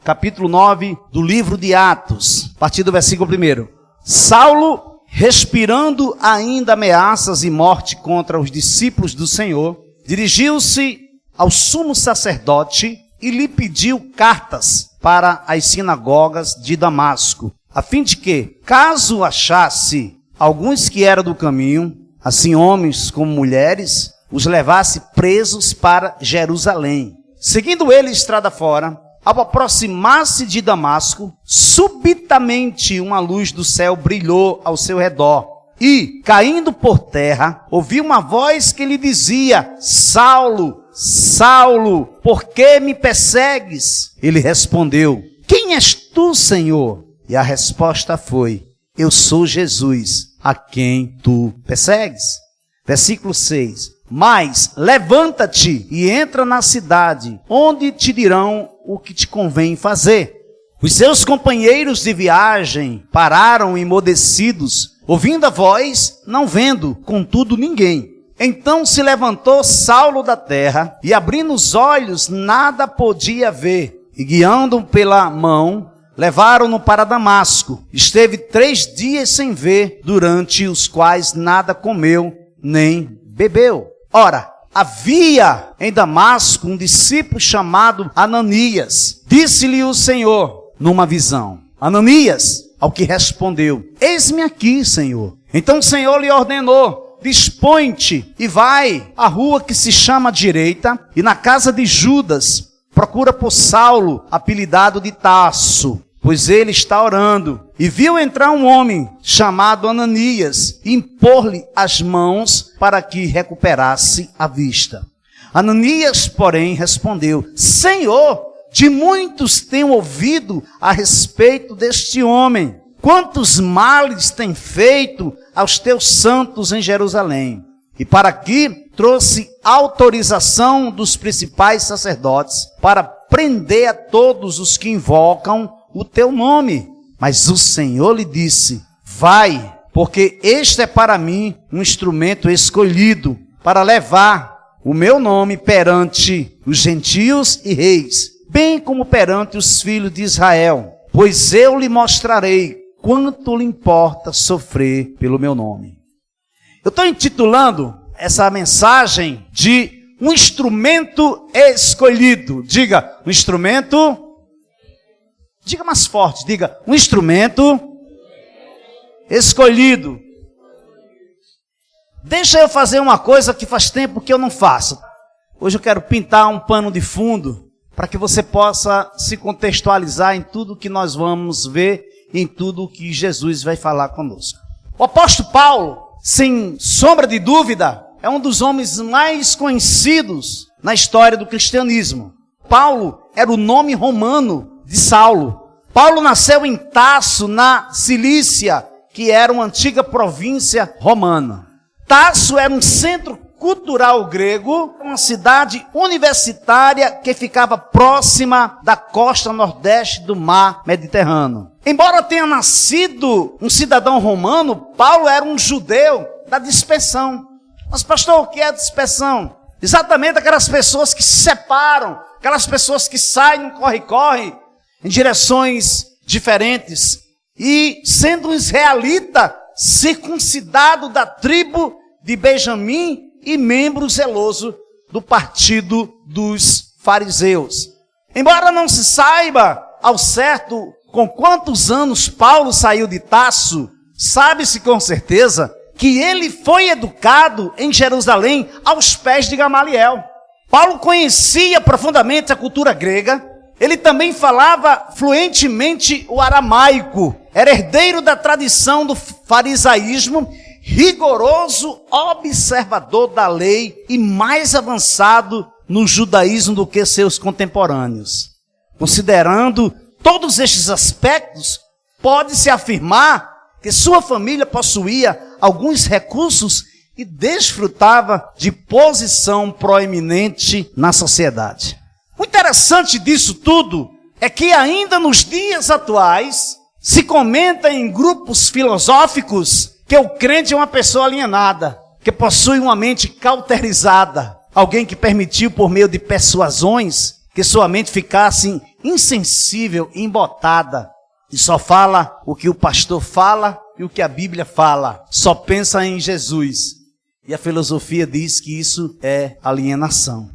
capítulo 9 do livro de Atos, a partir do versículo 1. Saulo, respirando ainda ameaças e morte contra os discípulos do Senhor, dirigiu-se ao sumo sacerdote e lhe pediu cartas para as sinagogas de Damasco, a fim de que, caso achasse alguns que eram do caminho, assim homens como mulheres, os levasse presos para Jerusalém. Seguindo ele estrada fora, ao aproximar-se de Damasco, subitamente uma luz do céu brilhou ao seu redor. E, caindo por terra, ouviu uma voz que lhe dizia: Saulo, Saulo, por que me persegues? Ele respondeu: Quem és tu, Senhor? E a resposta foi: Eu sou Jesus, a quem tu persegues. Versículo 6. Mas levanta-te e entra na cidade, onde te dirão o que te convém fazer. Os seus companheiros de viagem pararam emudecidos, ouvindo a voz, não vendo, contudo, ninguém. Então se levantou Saulo da terra, e abrindo os olhos, nada podia ver. E guiando-o pela mão, levaram-no para Damasco. Esteve 3 dias sem ver, durante os quais nada comeu, nem bebeu. Ora, havia em Damasco um discípulo chamado Ananias. Disse-lhe o Senhor numa visão: Ananias, ao que respondeu: Eis-me aqui, Senhor. Então o Senhor lhe ordenou: Dispõe-te e vai à rua que se chama Direita, e na casa de Judas procura por Saulo, apelidado de Tarso, pois ele está orando. E viu entrar um homem chamado Ananias e impor-lhe as mãos para que recuperasse a vista. Ananias, porém, respondeu: Senhor, de muitos tenho ouvido a respeito deste homem. Quantos males tem feito aos teus santos em Jerusalém? E para aqui trouxe autorização dos principais sacerdotes para prender a todos os que invocam o teu nome. Mas o Senhor lhe disse: Vai, porque este é para mim um instrumento escolhido para levar o meu nome perante os gentios e reis, bem como perante os filhos de Israel. Pois eu lhe mostrarei quanto lhe importa sofrer pelo meu nome. Eu estou intitulando essa mensagem de um instrumento escolhido. Diga, um instrumento. Diga mais forte, diga, um instrumento escolhido. Deixa eu fazer uma coisa que faz tempo que eu não faço. Hoje eu quero pintar um pano de fundo para que você possa se contextualizar em tudo que nós vamos ver, em tudo que Jesus vai falar conosco. O apóstolo Paulo, sem sombra de dúvida, é um dos homens mais conhecidos na história do cristianismo. Paulo era o nome romano de Saulo. Paulo nasceu em Tarso, na Cilícia, que era uma antiga província romana. Tarso era um centro cultural grego, uma cidade universitária que ficava próxima da costa nordeste do mar Mediterrâneo. Embora tenha nascido um cidadão romano, Paulo era um judeu da dispersão. Mas pastor, o que é a dispersão? Exatamente aquelas pessoas que se separam, aquelas pessoas que saem no corre-corre, em direções diferentes. E sendo um israelita, circuncidado da tribo de Benjamim e membro zeloso do partido dos fariseus. Embora não se saiba ao certo com quantos anos Paulo saiu de Tarso, sabe-se com certeza que ele foi educado em Jerusalém aos pés de Gamaliel. Paulo conhecia profundamente a cultura grega. Ele também falava fluentemente o aramaico, era herdeiro da tradição do farisaísmo, rigoroso observador da lei e mais avançado no judaísmo do que seus contemporâneos. Considerando todos estes aspectos, pode-se afirmar que sua família possuía alguns recursos e desfrutava de posição proeminente na sociedade. O interessante disso tudo é que ainda nos dias atuais se comenta em grupos filosóficos que o crente é uma pessoa alienada, que possui uma mente cauterizada, alguém que permitiu por meio de persuasões que sua mente ficasse insensível, embotada, e só fala o que o pastor fala e o que a Bíblia fala. Só pensa em Jesus. E a filosofia diz que isso é alienação.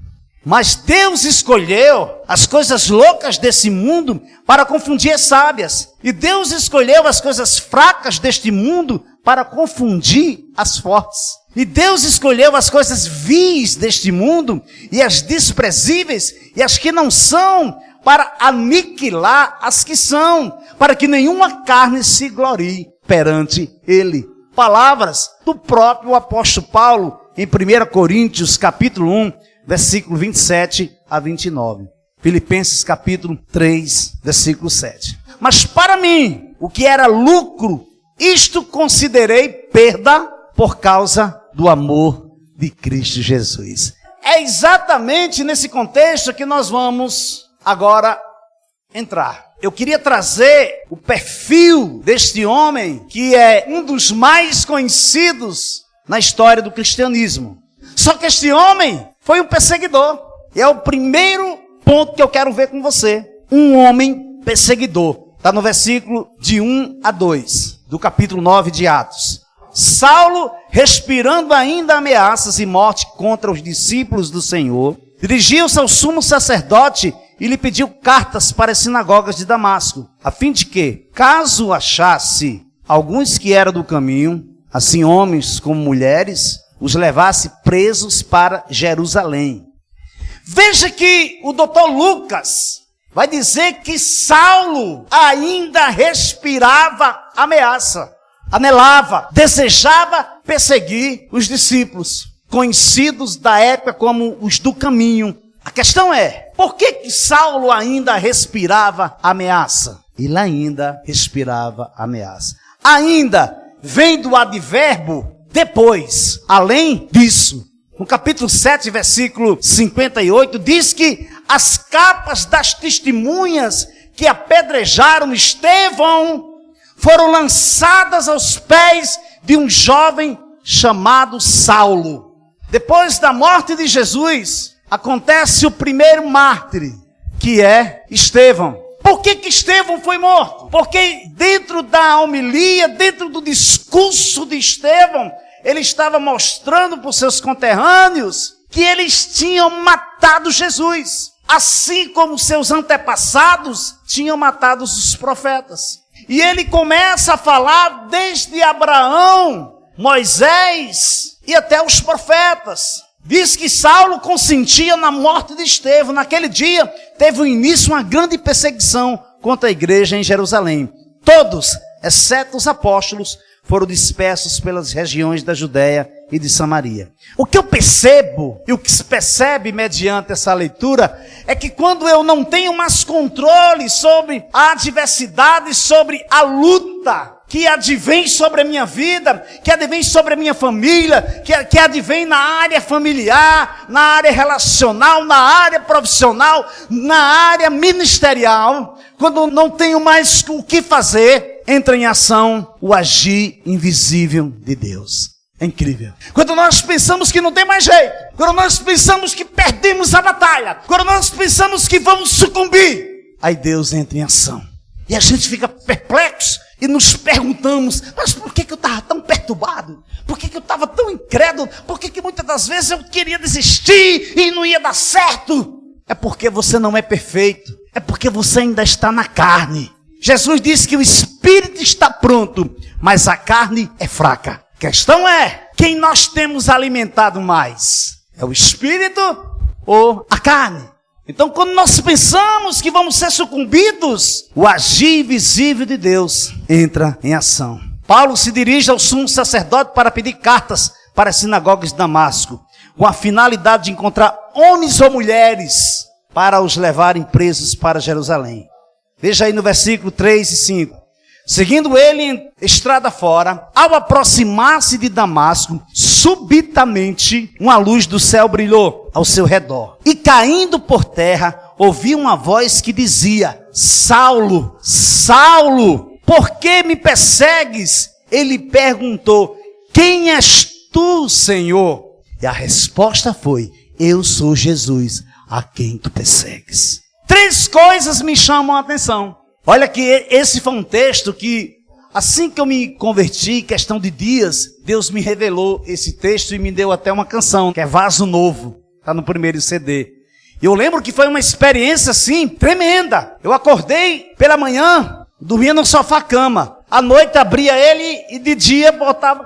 Mas Deus escolheu as coisas loucas desse mundo para confundir as sábias. E Deus escolheu as coisas fracas deste mundo para confundir as fortes. E Deus escolheu as coisas vis deste mundo e as desprezíveis e as que não são para aniquilar as que são, para que nenhuma carne se glorie perante Ele. Palavras do próprio apóstolo Paulo em 1 Coríntios capítulo 1, versículo 27 a 29. Filipenses capítulo 3, versículo 7. Mas para mim, o que era lucro, isto considerei perda por causa do amor de Cristo Jesus. É exatamente nesse contexto que nós vamos agora entrar. Eu queria trazer o perfil deste homem, que é um dos mais conhecidos na história do cristianismo. Só que este homem foi um perseguidor. E é o primeiro ponto que eu quero ver com você. Um homem perseguidor. Está no versículo de 1 a 2, do capítulo 9 de Atos. Saulo, respirando ainda ameaças e morte contra os discípulos do Senhor, dirigiu-se ao sumo sacerdote e lhe pediu cartas para as sinagogas de Damasco, a fim de que, caso achasse alguns que eram do caminho, assim homens como mulheres, os levasse presos para Jerusalém. Veja que o doutor Lucas vai dizer que Saulo ainda respirava ameaça, anelava, desejava perseguir os discípulos, conhecidos da época como os do caminho. A questão é, por que Saulo ainda respirava ameaça? Ele ainda respirava ameaça. Ainda vem do advérbio depois, além disso. No capítulo 7, versículo 58, diz que as capas das testemunhas que apedrejaram Estevão foram lançadas aos pés de um jovem chamado Saulo. Depois da morte de Jesus, acontece o primeiro mártir, que é Estevão. Por que Estevão foi morto? Porque dentro da homilia, dentro do discurso de Estevão, ele estava mostrando para os seus conterrâneos que eles tinham matado Jesus, assim como seus antepassados tinham matado os profetas. E ele começa a falar desde Abraão, Moisés e até os profetas. Diz que Saulo consentia na morte de Estevão. Naquele dia teve início uma grande perseguição contra a igreja em Jerusalém. Todos, exceto os apóstolos, foram dispersos pelas regiões da Judéia e de Samaria. O que eu percebo, e o que se percebe mediante essa leitura, é que quando eu não tenho mais controle sobre a adversidade, sobre a luta que advém sobre a minha vida, que advém sobre a minha família, que advém na área familiar, na área relacional, na área profissional, na área ministerial, quando não tenho mais o que fazer, entra em ação o agir invisível de Deus. É incrível. Quando nós pensamos que não tem mais jeito, quando nós pensamos que perdemos a batalha, quando nós pensamos que vamos sucumbir, aí Deus entra em ação. E a gente fica perplexo e nos perguntamos, mas por que eu estava tão perturbado? Por que eu estava tão incrédulo? Por que muitas das vezes eu queria desistir e não ia dar certo? É porque você não é perfeito. É porque você ainda está na carne. Jesus disse que o espírito está pronto, mas a carne é fraca. A questão é, quem nós temos alimentado mais? É o espírito ou a carne? Então, quando nós pensamos que vamos ser sucumbidos, o agir invisível de Deus entra em ação. Paulo se dirige ao sumo sacerdote para pedir cartas para as sinagogas de Damasco, com a finalidade de encontrar homens ou mulheres para os levarem presos para Jerusalém. Veja aí no versículo 3 e 5. Seguindo ele em estrada fora, ao aproximar-se de Damasco, subitamente uma luz do céu brilhou ao seu redor. E caindo por terra, ouviu uma voz que dizia: Saulo, Saulo, por que me persegues? Ele perguntou: quem és tu, Senhor? E a resposta foi: eu sou Jesus, a quem tu persegues. 3 coisas me chamam a atenção. Olha que esse foi um texto que, assim que eu me converti, questão de dias, Deus me revelou esse texto e me deu até uma canção, que é Vaso Novo, está no primeiro CD. E eu lembro que foi uma experiência, assim, tremenda. Eu acordei pela manhã, dormia no sofá-cama. À noite abria ele e de dia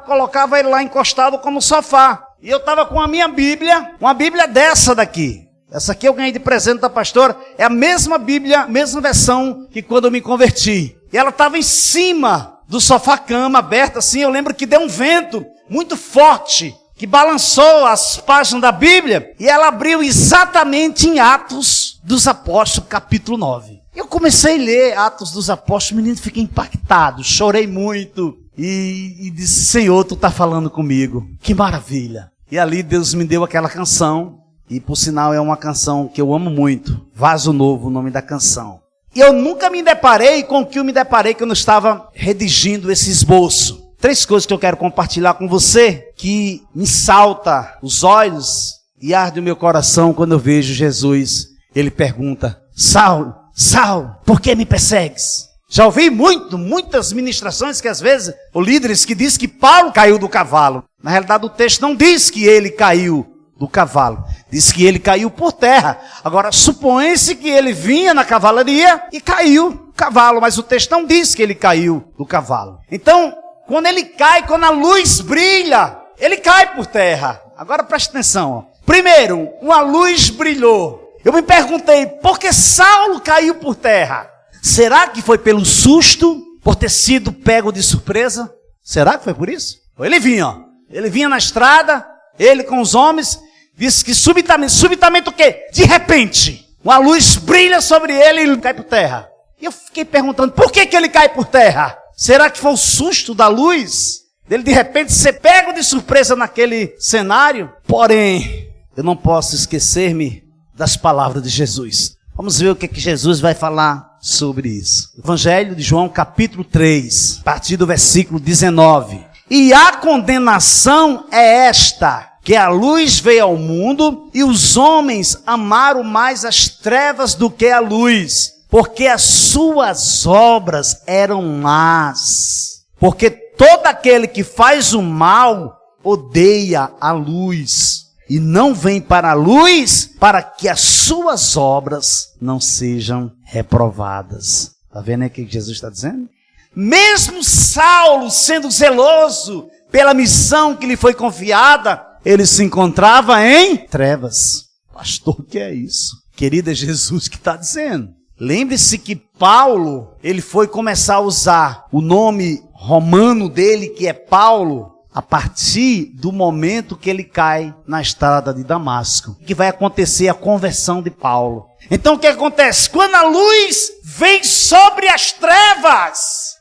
colocava ele lá encostado como sofá. E eu estava com a minha Bíblia, uma Bíblia dessa daqui. Essa aqui eu ganhei de presente da pastora. É a mesma Bíblia, mesma versão que quando eu me converti. E ela estava em cima do sofá-cama, aberta assim. Eu lembro que deu um vento muito forte, que balançou as páginas da Bíblia. E ela abriu exatamente em Atos dos Apóstolos, capítulo 9. Eu comecei a ler Atos dos Apóstolos, menino, fiquei impactado, chorei muito. E disse, Senhor, tu está falando comigo. Que maravilha. E ali Deus me deu aquela canção. E por sinal é uma canção que eu amo muito. Vaso Novo, o nome da canção. E eu nunca me deparei com o que eu me deparei quando eu estava redigindo esse esboço. 3 coisas que eu quero compartilhar com você, que me salta os olhos e arde o meu coração quando eu vejo Jesus. Ele pergunta, Saulo, Saulo, por que me persegues? Já ouvi muitas ministrações que às vezes, ou líderes que dizem que Paulo caiu do cavalo. Na realidade o texto não diz que ele caiu do cavalo. Diz que ele caiu por terra. Agora, supõe-se que ele vinha na cavalaria e caiu do cavalo, mas o texto não diz que ele caiu do cavalo. Então, quando ele cai, quando a luz brilha, ele cai por terra. Agora preste atenção. Ó. Primeiro, uma luz brilhou. Eu me perguntei, por que Saulo caiu por terra? Será que foi pelo susto, por ter sido pego de surpresa? Será que foi por isso? Ele vinha, ó. Ele vinha na estrada, ele com os homens, disse que subitamente o quê? De repente, uma luz brilha sobre ele e ele cai por terra. E eu fiquei perguntando, por que ele cai por terra? Será que foi o susto da luz? Dele de repente ser pego de surpresa naquele cenário? Porém, eu não posso esquecer-me das palavras de Jesus. Vamos ver o que Jesus vai falar sobre isso. Evangelho de João, capítulo 3, a partir do versículo 19. E a condenação é esta, que a luz veio ao mundo e os homens amaram mais as trevas do que a luz, porque as suas obras eram más. Porque todo aquele que faz o mal odeia a luz e não vem para a luz para que as suas obras não sejam reprovadas. Está vendo aí o que Jesus está dizendo? Mesmo Saulo sendo zeloso pela missão que lhe foi confiada, ele se encontrava em trevas. Pastor, o que é isso? Querido, é Jesus que está dizendo. Lembre-se que Paulo, ele foi começar a usar o nome romano dele, que é Paulo, a partir do momento que ele cai na estrada de Damasco, que vai acontecer a conversão de Paulo. Então o que acontece? Quando a luz vem sobre as trevas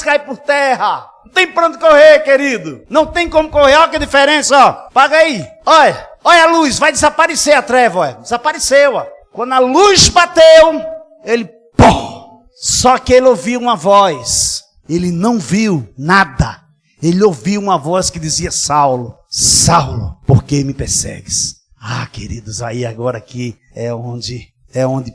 caem por terra. Não tem pra onde correr, querido. Não tem como correr. Olha que diferença, ó. Paga aí. Olha a luz, vai desaparecer a treva, ó. Desapareceu, ó. Quando a luz bateu, ele, pô! Só que ele ouviu uma voz. Ele não viu nada. Ele ouviu uma voz que dizia, Saulo, Saulo, por que me persegues? Ah, queridos, aí agora aqui é onde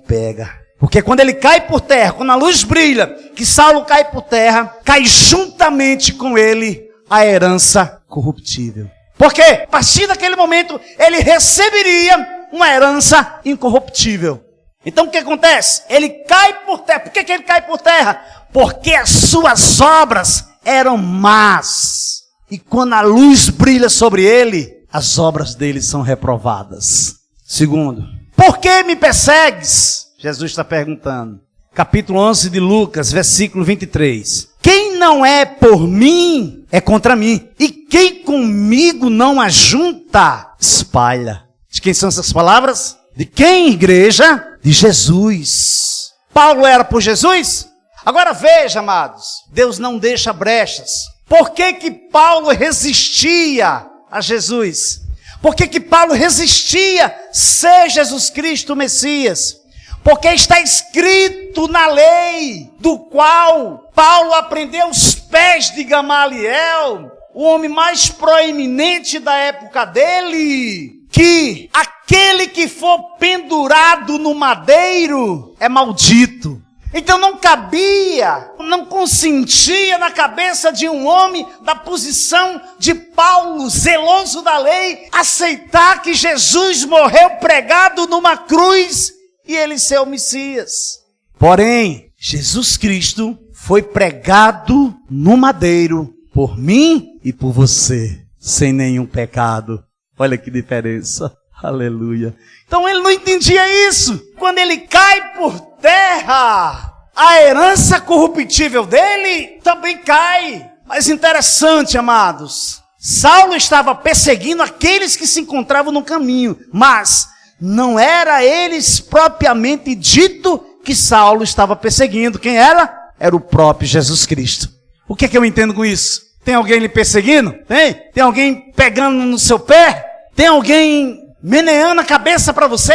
pega. Porque quando ele cai por terra, quando a luz brilha, que Saulo cai por terra, cai juntamente com ele a herança corruptível. Porque a partir daquele momento, ele receberia uma herança incorruptível. Então o que acontece? Ele cai por terra. Por que ele cai por terra? Porque as suas obras eram más. E quando a luz brilha sobre ele, as obras dele são reprovadas. Segundo, por que me persegues? Jesus está perguntando. Capítulo 11 de Lucas, versículo 23. Quem não é por mim, é contra mim. E quem comigo não ajunta, espalha. De quem são essas palavras? De quem, igreja? De Jesus. Paulo era por Jesus? Agora veja, amados, Deus não deixa brechas. Por que Paulo resistia a Jesus? Por que Paulo resistia ser Jesus Cristo o Messias? Porque está escrito na lei, do qual Paulo aprendeu os pés de Gamaliel, o homem mais proeminente da época dele, que aquele que for pendurado no madeiro é maldito. Então não cabia, não consentia na cabeça de um homem da posição de Paulo, zeloso da lei, aceitar que Jesus morreu pregado numa cruz e ele ser o Messias. Porém, Jesus Cristo foi pregado no madeiro por mim e por você, sem nenhum pecado. Olha que diferença. Aleluia. Então ele não entendia isso. Quando ele cai por terra, a herança corruptível dele também cai. Mas interessante, amados, Saulo estava perseguindo aqueles que se encontravam no caminho, mas não era eles propriamente dito que Saulo estava perseguindo. Quem era? Era o próprio Jesus Cristo. O que é que eu entendo com isso? Tem alguém lhe perseguindo? Tem? Tem alguém pegando no seu pé? Tem alguém meneando a cabeça para você?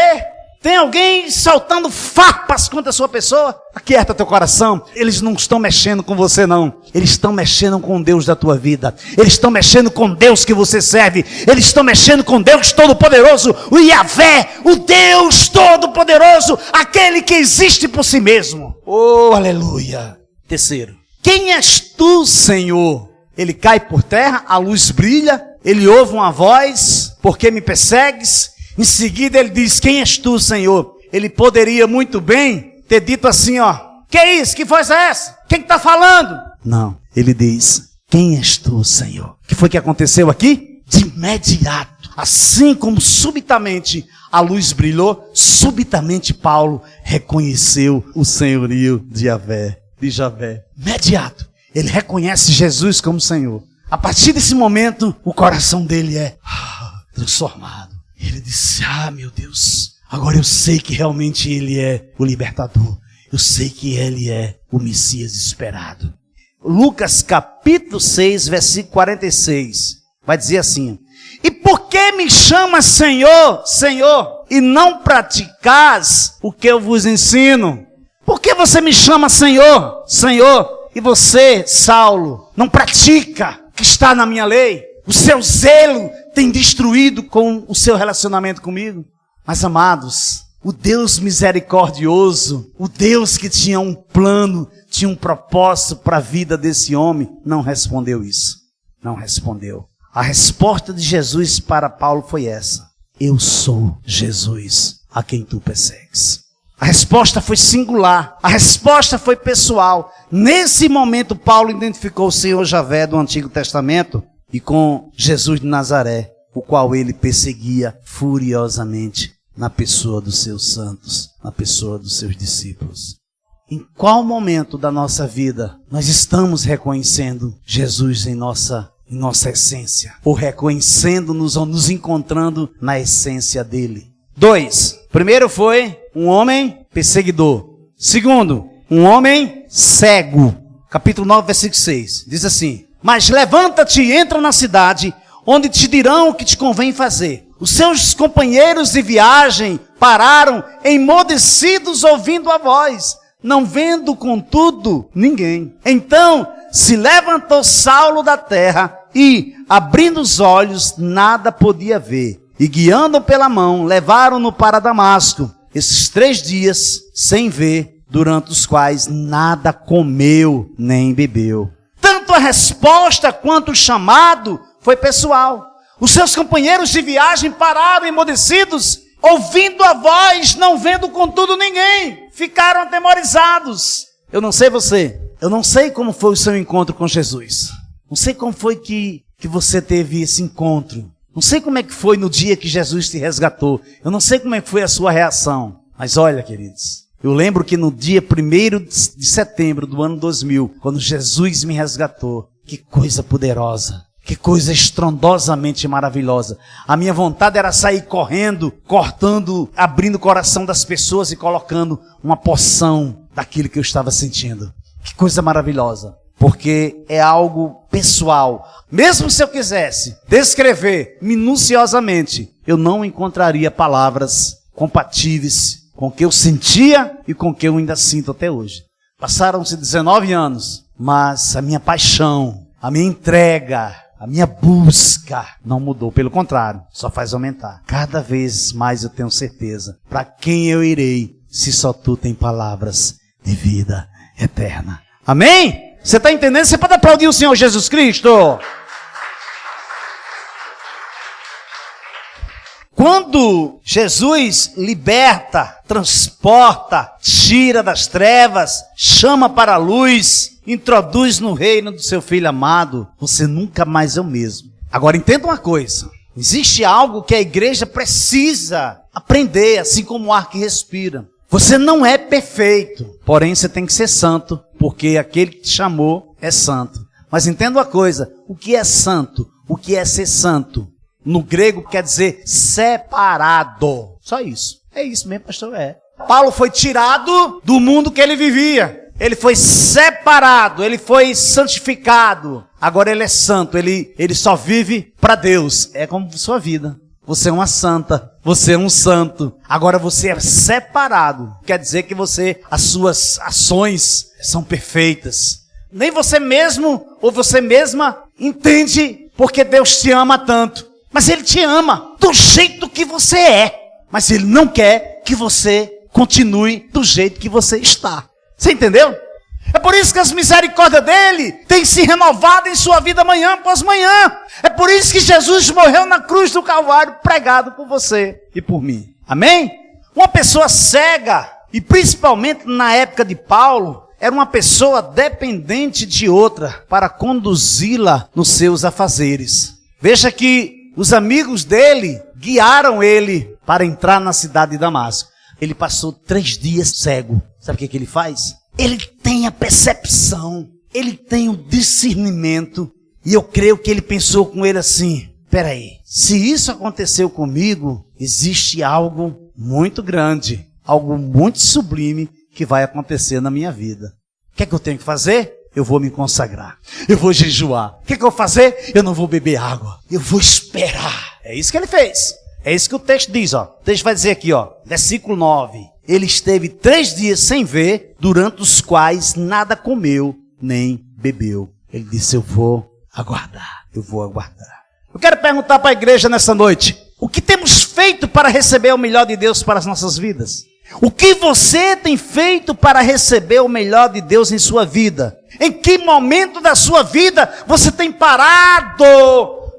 Tem alguém soltando farpas contra a sua pessoa? Aquieta teu coração. Eles não estão mexendo com você, não. Eles estão mexendo com o Deus da tua vida. Eles estão mexendo com Deus que você serve. Eles estão mexendo com Deus Todo-Poderoso, o Yahvé, o Deus Todo-Poderoso, aquele que existe por si mesmo. Oh, aleluia. Terceiro, quem és tu, Senhor? Ele cai por terra, a luz brilha, ele ouve uma voz: por que me persegues? Em seguida ele diz: quem és tu, Senhor? Ele poderia muito bem ter dito assim, ó: que é isso? Que voz é essa? Quem está falando? Não, ele diz: quem és tu, Senhor? O que foi que aconteceu aqui? De imediato, assim como subitamente a luz brilhou, subitamente Paulo reconheceu o senhorio de Javé. Imediato, ele reconhece Jesus como Senhor. A partir desse momento, o coração dele é transformado. Ele disse: meu Deus, agora eu sei que realmente ele é o libertador. Eu sei que ele é o Messias esperado. Lucas capítulo 6, versículo 46, vai dizer assim: e por que me chamas Senhor, Senhor, e não praticais o que eu vos ensino? Por que você me chama Senhor, Senhor, e você, Saulo, não pratica o que está na minha lei? O seu zelo tem destruído com o seu relacionamento comigo. Mas, amados, o Deus misericordioso, o Deus que tinha um plano, tinha um propósito para a vida desse homem, não respondeu isso. Não respondeu. A resposta de Jesus para Paulo foi essa: eu sou Jesus a quem tu persegues. A resposta foi singular, a resposta foi pessoal. Nesse momento, Paulo identificou o Senhor Javé do Antigo Testamento e com Jesus de Nazaré, o qual ele perseguia furiosamente na pessoa dos seus santos, na pessoa dos seus discípulos. Em qual momento da nossa vida nós estamos reconhecendo Jesus em nossa essência? Ou reconhecendo-nos ou nos encontrando na essência dele? 2. Primeiro foi um homem perseguidor. Segundo, um homem cego. Capítulo 9, versículo 6. Diz assim: mas levanta-te e entra na cidade, onde te dirão o que te convém fazer. Os seus companheiros de viagem pararam emudecidos ouvindo a voz, não vendo contudo ninguém. Então se levantou Saulo da terra e, abrindo os olhos, nada podia ver. E guiando pela mão, levaram-no para Damasco. Esses 3 dias sem ver, durante os quais nada comeu nem bebeu. Tanto a resposta quanto o chamado foi pessoal. Os seus companheiros de viagem pararam emudecidos, ouvindo a voz, não vendo contudo ninguém. Ficaram atemorizados. Eu não sei você, eu não sei como foi o seu encontro com Jesus. Não sei como foi que você teve esse encontro. Não sei como é que foi no dia que Jesus te resgatou. Eu não sei como é que foi a sua reação. Mas olha, queridos, eu lembro que no dia 1º de setembro do ano 2000, quando Jesus me resgatou, que coisa poderosa, que coisa estrondosamente maravilhosa. A minha vontade era sair correndo, cortando, abrindo o coração das pessoas e colocando uma porção daquilo que eu estava sentindo. Que coisa maravilhosa. Porque é algo pessoal. Mesmo se eu quisesse descrever minuciosamente, eu não encontraria palavras compatíveis com o que eu sentia e com o que eu ainda sinto até hoje. Passaram-se 19 anos, mas a minha paixão, a minha entrega, A minha busca não mudou, pelo contrário, só faz aumentar. Cada vez mais eu tenho certeza. Para quem eu irei, se só tu tem palavras de vida eterna. Amém? Você está entendendo? Você pode aplaudir o Senhor Jesus Cristo? Quando Jesus liberta, transporta, tira das trevas, chama para a luz, introduz no reino do seu Filho amado, você nunca mais é o mesmo. Agora entenda uma coisa, existe algo que a igreja precisa aprender, assim como o ar que respira. Você não é perfeito, porém você tem que ser santo, porque aquele que te chamou é santo. Mas entenda uma coisa, o que é santo? O que é ser santo? No grego quer dizer separado. Só isso. É isso mesmo, pastor. É. Paulo foi tirado do mundo que ele vivia. Ele foi separado, ele foi santificado. Agora ele é santo, ele só vive para Deus. É como sua vida. Você é uma santa, você é um santo. Agora você é separado. Quer dizer que as suas ações são perfeitas. Nem você mesmo ou você mesma entende porque Deus te ama tanto. Mas Ele te ama do jeito que você é. Mas Ele não quer que você continue do jeito que você está. Você entendeu? É por isso que as misericórdias dele têm se renovado em sua vida manhã após manhã. É por isso que Jesus morreu na cruz do Calvário, pregado por você e por mim. Amém? Uma pessoa cega, e principalmente na época de Paulo, era uma pessoa dependente de outra para conduzi-la nos seus afazeres. Veja que os amigos dele guiaram ele para entrar na cidade de Damasco. Ele passou 3 dias cego. Sabe o que ele faz? Ele tem a percepção, ele tem o discernimento. E eu creio que ele pensou com ele assim: peraí, se isso aconteceu comigo, existe algo muito grande, algo muito sublime que vai acontecer na minha vida. O que é que eu tenho que fazer? Eu vou me consagrar, eu vou jejuar. O que é que eu vou fazer? Eu não vou beber água, eu vou esperar. É isso que ele fez. É isso que o texto diz, ó. O texto vai dizer aqui, ó, versículo 9. Ele esteve 3 dias sem ver, durante os quais nada comeu, nem bebeu. Ele disse: eu vou aguardar, eu vou aguardar. Eu quero perguntar para a igreja nessa noite: o que temos feito para receber o melhor de Deus para as nossas vidas? O que você tem feito para receber o melhor de Deus em sua vida? Em que momento da sua vida você tem parado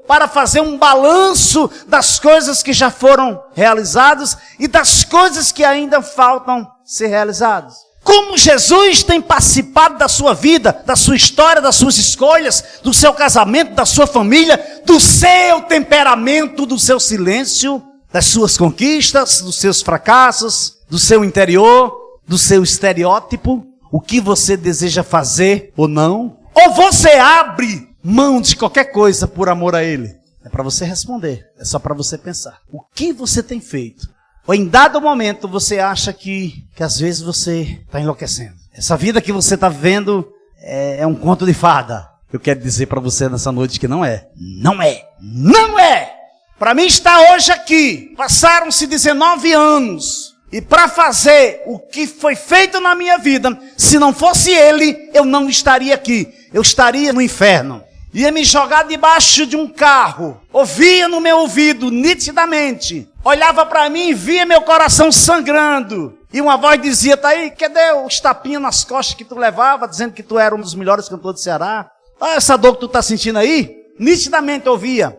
para fazer um balanço das coisas que já foram realizadas e das coisas que ainda faltam ser realizadas? Como Jesus tem participado da sua vida, da sua história, das suas escolhas, do seu casamento, da sua família, do seu temperamento, do seu silêncio, das suas conquistas, dos seus fracassos, do seu interior, do seu estereótipo? O que você deseja fazer ou não? Ou você abre mão de qualquer coisa por amor a Ele? É para você responder, é só para você pensar. O que você tem feito? Ou em dado momento você acha que às vezes você está enlouquecendo. Essa vida que você está vivendo é um conto de fada. Eu quero dizer para você nessa noite que não é. Não é. Não é. Para mim estar hoje aqui, passaram-se 19 anos. E para fazer o que foi feito na minha vida, se não fosse Ele, eu não estaria aqui. Eu estaria no inferno. Ia me jogar debaixo de um carro. Ouvia no meu ouvido nitidamente. Olhava para mim e via meu coração sangrando. E uma voz dizia: tá aí, cadê os tapinhas nas costas que tu levava, dizendo que tu era um dos melhores cantores do Ceará? Olha essa dor que tu tá sentindo aí. Nitidamente eu ouvia: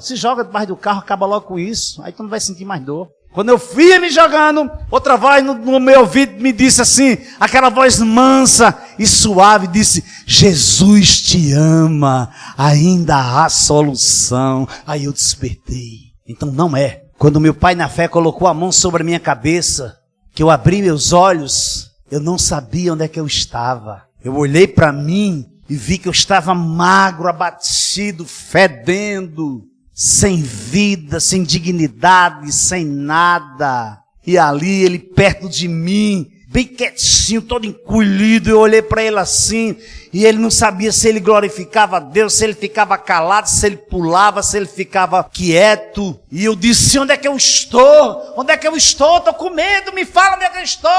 se joga debaixo do carro, acaba logo com isso. Aí tu não vai sentir mais dor. Quando eu fui me jogando, outra voz no meu ouvido me disse assim, aquela voz mansa e suave, disse: Jesus te ama, ainda há solução. Aí eu despertei. Então não é. Quando meu pai na fé colocou a mão sobre a minha cabeça, que eu abri meus olhos, eu não sabia onde é que eu estava. Eu olhei para mim e vi que eu estava magro, abatido, fedendo, sem vida, sem dignidade, sem nada. E ali ele perto de mim, bem quietinho, todo encolhido, eu olhei para ele assim, e ele não sabia se ele glorificava a Deus, se ele ficava calado, se ele pulava, se ele ficava quieto. E eu disse: onde é que eu estou? Onde é que eu estou? Estou com medo, me fala onde é que eu estou.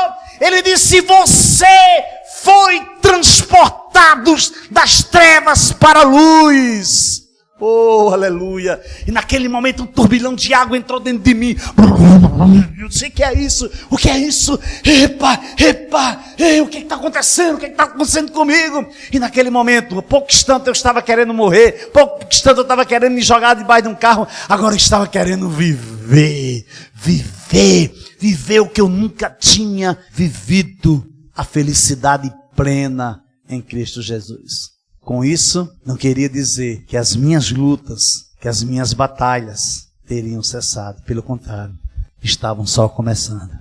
Ele disse: você foi transportado das trevas para a luz. Oh, aleluia. E naquele momento um turbilhão de água entrou dentro de mim. Eu sei que é isso. O que é isso? Epa, o que está acontecendo? O que está acontecendo comigo? E naquele momento, pouco instante eu estava querendo morrer. Pouco instante eu estava querendo me jogar debaixo de um carro. Agora eu estava querendo viver o que eu nunca tinha vivido. A felicidade plena em Cristo Jesus. Com isso, não queria dizer que as minhas lutas, que as minhas batalhas teriam cessado. Pelo contrário, estavam só começando.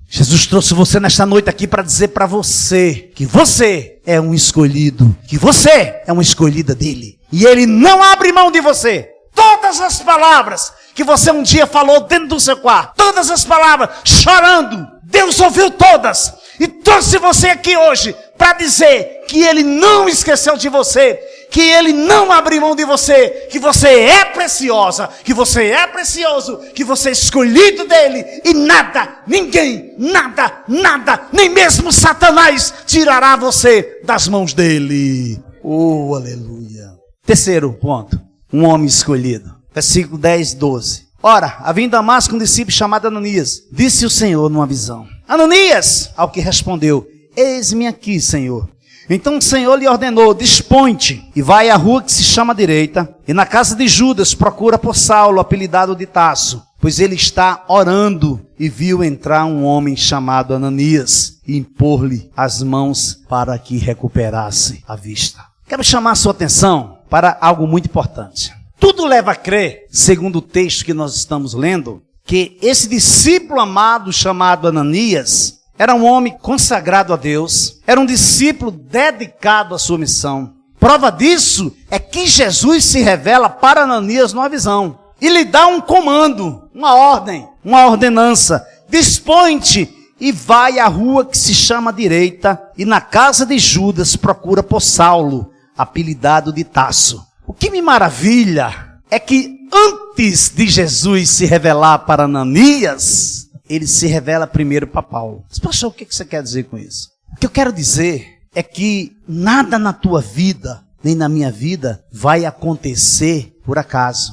Jesus trouxe você nesta noite aqui para dizer para você que você é um escolhido, que você é uma escolhida dele. E ele não abre mão de você. Todas as palavras que você um dia falou dentro do seu quarto, todas as palavras chorando, Deus ouviu todas. E trouxe você aqui hoje para dizer que ele não esqueceu de você, que ele não abriu mão de você, que você é preciosa, que você é precioso, que você é escolhido dele e nada, ninguém, nada, nem mesmo Satanás tirará você das mãos dele. Oh, aleluia. Terceiro ponto, um homem escolhido. Versículo 10, 12. Ora, havia em Damasco um discípulo chamado Ananias. Disse o Senhor numa visão: Ananias! Ao que respondeu: Eis-me aqui, Senhor. Então o Senhor lhe ordenou: dispõe-te e vai à rua que se chama Direita, e na casa de Judas procura por Saulo, apelidado de Tarso, pois ele está orando. E viu entrar um homem chamado Ananias e impor-lhe as mãos para que recuperasse a vista. Quero chamar a sua atenção para algo muito importante. Tudo leva a crer, segundo o texto que nós estamos lendo, que esse discípulo amado chamado Ananias era um homem consagrado a Deus, era um discípulo dedicado à sua missão. Prova disso é que Jesus se revela para Ananias numa visão e lhe dá um comando, uma ordem, uma ordenança: dispõe-te e vai à rua que se chama Direita, e na casa de Judas procura por Saulo, apelidado de Tarso. O que me maravilha é que antes de Jesus se revelar para Ananias, ele se revela primeiro para Paulo. Mas, pastor, o que você quer dizer com isso? O que eu quero dizer é que nada na tua vida, nem na minha vida, vai acontecer por acaso.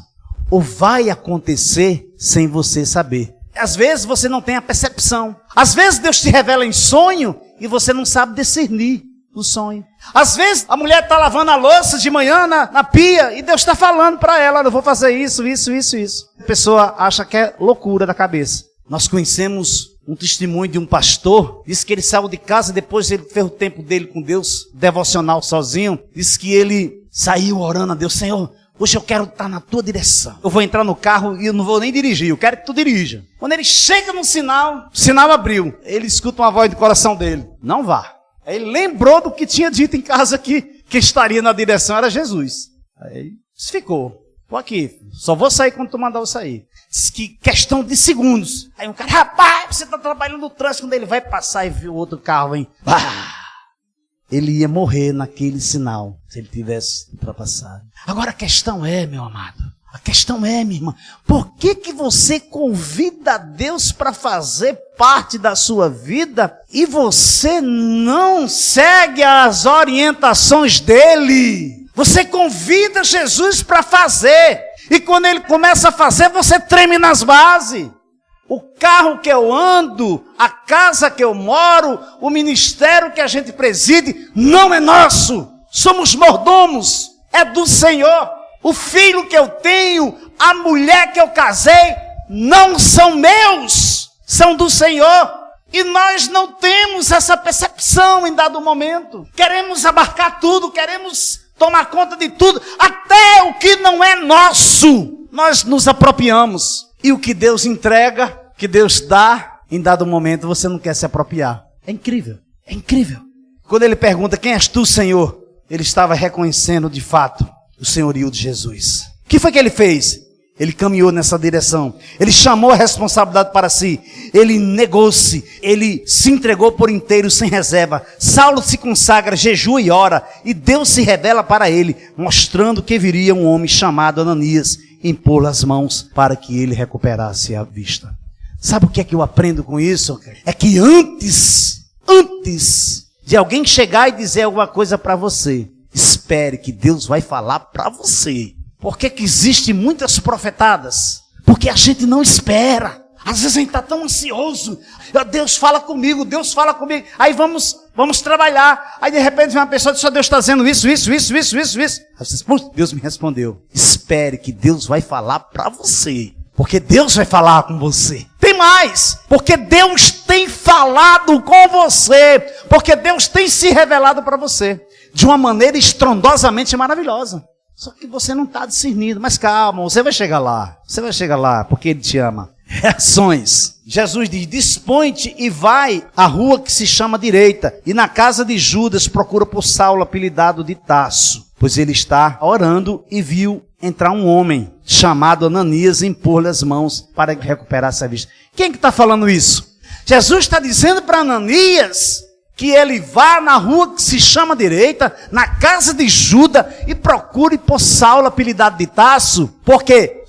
Ou vai acontecer sem você saber. Às vezes você não tem a percepção. Às vezes Deus te revela em sonho e você não sabe discernir o sonho. Às vezes a mulher está lavando a louça de manhã na pia e Deus está falando para ela: eu vou fazer isso. A pessoa acha que é loucura da cabeça. Nós conhecemos um testemunho de um pastor. Disse que ele saiu de casa, depois ele fez o tempo dele com Deus, devocional sozinho. Disse que ele saiu orando a Deus: Senhor, hoje eu quero estar na tua direção. Eu vou entrar no carro e eu não vou nem dirigir, eu quero que tu dirija. Quando ele chega no sinal, o sinal abriu. Ele escuta uma voz do coração dele: não vá. Aí ele lembrou do que tinha dito em casa que estaria na direção era Jesus. Aí ficou: tô aqui, só vou sair quando tu mandar eu sair. Diz que questão de segundos. Aí um cara: rapaz, você está trabalhando no trânsito. Quando ele vai passar e viu outro carro, hein? Ele ia morrer naquele sinal, se ele tivesse ultrapassado. Agora a questão é, meu amado, a questão é, minha irmã, por que você convida a Deus para fazer parte da sua vida e você não segue as orientações dele? Você convida Jesus para fazer, e quando ele começa a fazer, você treme nas bases. O carro que eu ando, a casa que eu moro, o ministério que a gente preside, não é nosso. Somos mordomos, é do Senhor. O filho que eu tenho, a mulher que eu casei, não são meus, são do Senhor. E nós não temos essa percepção em dado momento. Queremos abarcar tudo, queremos tomar conta de tudo, até o que não é nosso, nós nos apropriamos. E o que Deus entrega, que Deus dá, em dado momento você não quer se apropriar. É incrível, é incrível. Quando ele pergunta: quem és tu, Senhor? Ele estava reconhecendo de fato o senhorio de Jesus. O que foi que ele fez? Ele caminhou nessa direção. Ele chamou a responsabilidade para si. Ele negou-se. Ele se entregou por inteiro, sem reserva. Saulo se consagra, jejua e ora. E Deus se revela para ele, mostrando que viria um homem chamado Ananias, impor as mãos para que ele recuperasse a vista. Sabe o que é que eu aprendo com isso? É que antes de alguém chegar e dizer alguma coisa para você, espere que Deus vai falar para você. Por que existem muitas profetadas? Porque a gente não espera. Às vezes a gente está tão ansioso. Deus fala comigo, Deus fala comigo. Aí vamos trabalhar. Aí de repente vem uma pessoa e diz, Deus está dizendo isso. Aí você diz, Deus me respondeu. Espere que Deus vai falar para você. Porque Deus vai falar com você. Tem mais. Porque Deus tem falado com você. Porque Deus tem se revelado para você. De uma maneira estrondosamente maravilhosa. Só que você não está discernindo. Mas calma, você vai chegar lá. Você vai chegar lá, porque Ele te ama. Reações. Jesus diz, dispõe-te e vai à rua que se chama Direita. E na casa de Judas procura por Saulo, apelidado de Tarso. Pois ele está orando e viu entrar um homem chamado Ananias e impor-lhe as mãos para recuperar a vista. Quem que está falando isso? Jesus está dizendo para Ananias que ele vá na rua que se chama Direita, na casa de Judas, e procure por Saulo, apelidado de Tarso, porque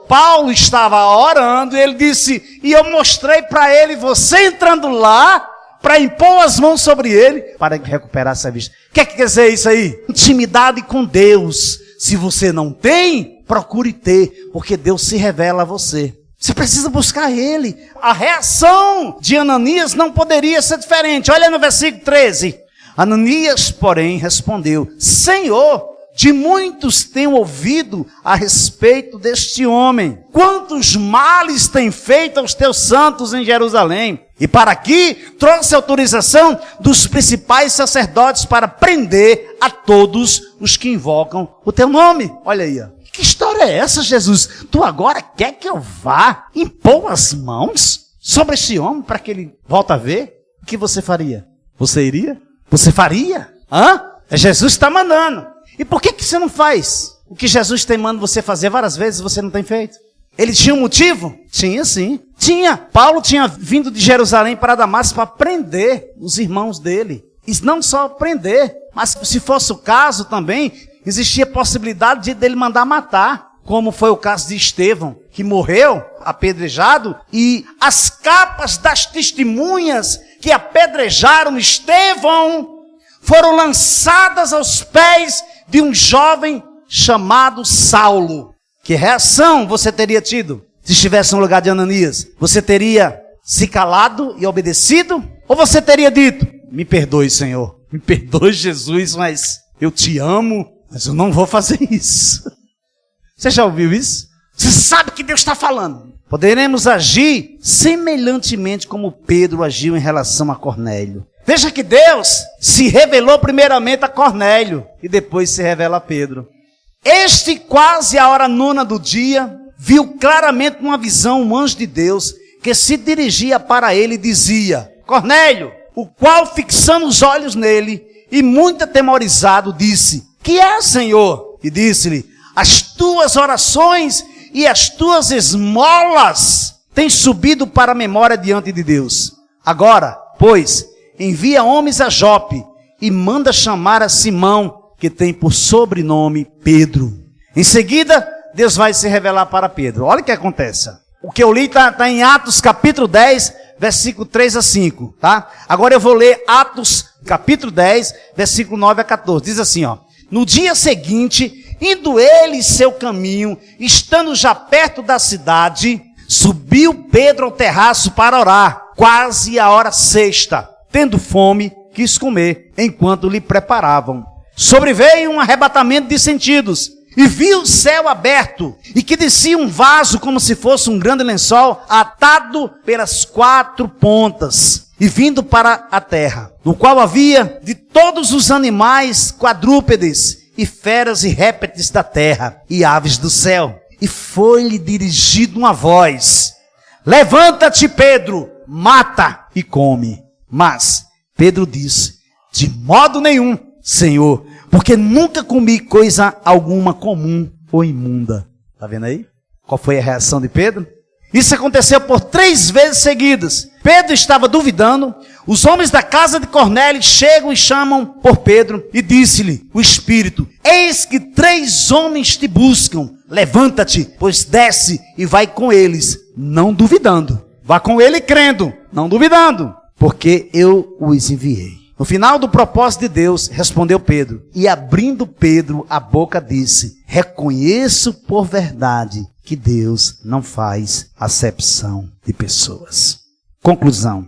Paulo estava orando, e ele disse, e eu mostrei para ele, você entrando lá, para impor as mãos sobre ele, para recuperar essa vista. O que quer dizer isso aí? Intimidade com Deus. Se você não tem, procure ter, porque Deus se revela a você. Você precisa buscar Ele. A reação de Ananias não poderia ser diferente. Olha no versículo 13. Ananias, porém, respondeu, Senhor, de muitos tenho ouvido a respeito deste homem. Quantos males tem feito aos teus santos em Jerusalém? E para aqui trouxe autorização dos principais sacerdotes para prender a todos os que invocam o teu nome. Olha aí, ó. Que história é essa, Jesus? Tu agora quer que eu vá impor as mãos sobre esse homem para que ele volte a ver? O que você faria? Você iria? Você faria? Jesus está mandando. E por que você não faz o que Jesus tem mandado você fazer várias vezes e você não tem feito? Ele tinha um motivo? Tinha sim. Tinha. Paulo tinha vindo de Jerusalém para Damasco para prender os irmãos dele. E não só prender, mas se fosse o caso também, existia a possibilidade dele mandar matar, como foi o caso de Estevão, que morreu apedrejado, e as capas das testemunhas que apedrejaram Estevão foram lançadas aos pés de um jovem chamado Saulo. Que reação você teria tido se estivesse no lugar de Ananias? Você teria se calado e obedecido? Ou você teria dito, me perdoe, Senhor, me perdoe, Jesus, mas eu te amo, mas eu não vou fazer isso. Você já ouviu isso? Você sabe que Deus está falando. Poderemos agir semelhantemente como Pedro agiu em relação a Cornélio. Veja que Deus se revelou primeiramente a Cornélio e depois se revela a Pedro. Este, quase à hora 9 do dia, viu claramente numa visão um anjo de Deus que se dirigia para ele e dizia, Cornélio, o qual, fixando os olhos nele e muito atemorizado, disse, que é, Senhor? E disse-lhe, as tuas orações e as tuas esmolas têm subido para a memória diante de Deus. Agora, pois, envia homens a Jope e manda chamar a Simão, que tem por sobrenome Pedro. Em seguida, Deus vai se revelar para Pedro. Olha o que acontece. O que eu li está em Atos capítulo 10, versículo 3 a 5. Tá? Agora eu vou ler Atos capítulo 10, versículo 9 a 14. Diz assim, ó. No dia seguinte, indo ele seu caminho, estando já perto da cidade, subiu Pedro ao terraço para orar, quase a hora sexta. Tendo fome, quis comer, enquanto lhe preparavam. Sobreveio um arrebatamento de sentidos, e viu o céu aberto, e que descia um vaso como se fosse um grande lençol, atado pelas 4 pontas, e vindo para a terra, no qual havia de todos os animais quadrúpedes, e feras e répteis da terra, e aves do céu. E foi-lhe dirigida uma voz, levanta-te, Pedro, mata e come. Mas Pedro disse, de modo nenhum, Senhor, porque nunca comi coisa alguma comum ou imunda. Está vendo aí? Qual foi a reação de Pedro? Isso aconteceu por 3 vezes seguidas. Pedro estava duvidando. Os homens da casa de Cornélio chegam e chamam por Pedro e disse-lhe o Espírito, eis que 3 homens te buscam. Levanta-te, pois desce e vai com eles, não duvidando. Vá com ele crendo, não duvidando, porque eu os enviei. No final do propósito de Deus, respondeu Pedro. E abrindo Pedro a boca, disse: reconheço por verdade que Deus não faz acepção de pessoas. Conclusão.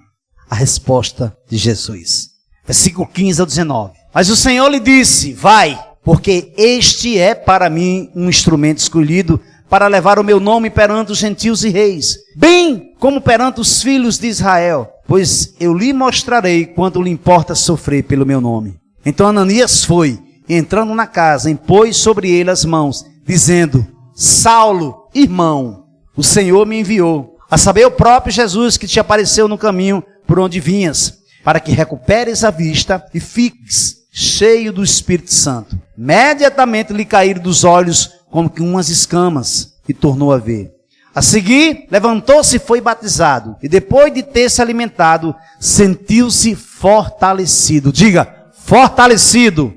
A resposta de Jesus. Versículo 15 ao 19. Mas o Senhor lhe disse: vai, porque este é para mim um instrumento escolhido para levar o meu nome perante os gentios e reis, bem como perante os filhos de Israel, pois eu lhe mostrarei quanto lhe importa sofrer pelo meu nome. Então Ananias foi, e entrando na casa, impôs sobre ele as mãos, dizendo: Saulo, irmão, o Senhor me enviou, a saber, o próprio Jesus que te apareceu no caminho por onde vinhas, para que recuperes a vista e fiques cheio do Espírito Santo. Imediatamente lhe caíram dos olhos como que umas escamas, e tornou a ver. A seguir, levantou-se e foi batizado, e depois de ter se alimentado, sentiu-se fortalecido. Diga, fortalecido.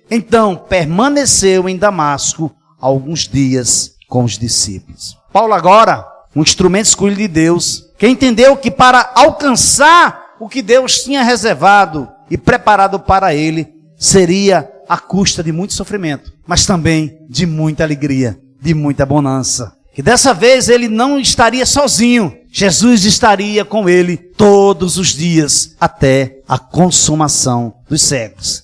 Então, permaneceu em Damasco alguns dias com os discípulos. Paulo agora, um instrumento escolhido de Deus, que entendeu que para alcançar o que Deus tinha reservado e preparado para ele, seria à custa de muito sofrimento, mas também de muita alegria, de muita bonança. Que dessa vez ele não estaria sozinho, Jesus estaria com ele todos os dias, até a consumação dos séculos.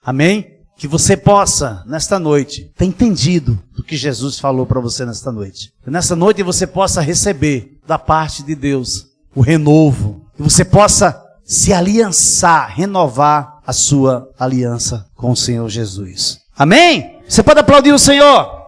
Amém? Que você possa, nesta noite, ter entendido do que Jesus falou para você nesta noite. Que nesta noite você possa receber da parte de Deus o renovo. Que você possa se aliançar, renovar a sua aliança com o Senhor Jesus. Amém? Você pode aplaudir o Senhor?